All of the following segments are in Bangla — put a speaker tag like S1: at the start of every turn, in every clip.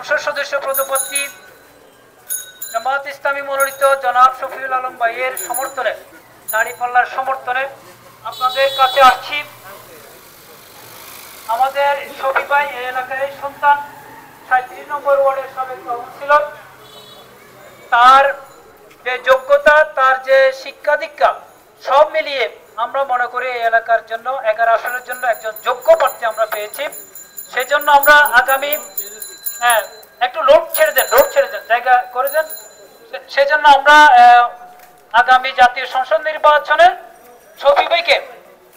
S1: সংসদ সদস্য পদপ্রার্থী জামায়াত ইসলামী মনোনীত জনাব শফিউল আলম ভাইয়ের সমর্থনে, দাঁড়িপাল্লার সমর্থনে আপনাদের কাছে আসছি। আমাদের শফি ভাই এই এলাকার সন্তান, 37 নম্বর ওয়ার্ডের সাবেক কাউন্সিলর। তার যে যোগ্যতা, তার যে শিক্ষা দীক্ষা, সব মিলিয়ে আমরা মনে করি এই এলাকার জন্য 11 আসনের জন্য একজন যোগ্য প্রার্থী আমরা পেয়েছি। সেজন্য আমরা আগামী একটু লোড ছেড়ে দেন জায়গা করে দেন। সেজন্য আমরা আগামী জাতীয় সংসদ নির্বাচনে শফি ভাইকে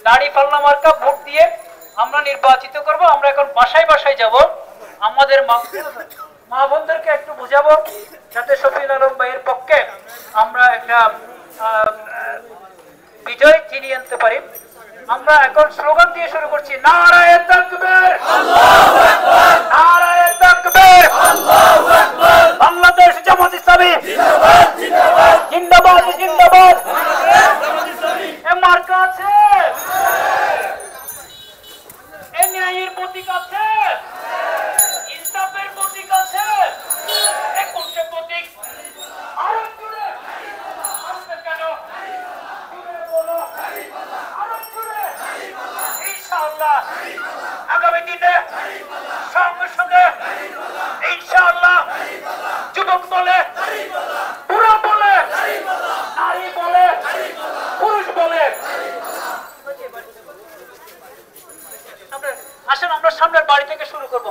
S1: দাঁড়িপাল্লা মার্কা ভোট দিয়ে আমরা নির্বাচিত করব। আমরা এখন বাসায় বাসায় যাব, আমাদের মা বোনদেরকে একটু বুঝাবো যাতে শফিউল আলম ভাইয়ের পক্ষে আমরা একটা বিজয় ছিনিয়ে আনতে পারি। আমরা এখন স্লোগান দিয়ে শুরু করছি, নারায়ে তাকবীর, আল্লাহু আকবার, নারায়ে তাকবীর, আল্লাহু আকবার, বাংলাদেশ জামাত ইসলামী জিন্দাবাদ জিন্দাবাদ জিন্দাবাদ জিন্দাবাদ, বাংলাদেশ জামাত ইসলামী এ মার্কা আছে, এ ন্যায়ের প্রতীক আছে, ইনসাফের প্রতীক আছে, এ কোনটা প্রতীক? আরো জোরে আসতে কেন? জোরে বলো, আরো জোরে। ইনশাআল্লাহ আগামী দিনে সঙ্গে সঙ্গে ইনশাআল্লাহ যুবক বলে, বুড়া বলে, নারী বলে, পুরুষ বলে, আসেন আমরা সামনের বাড়ি থেকে শুরু করব।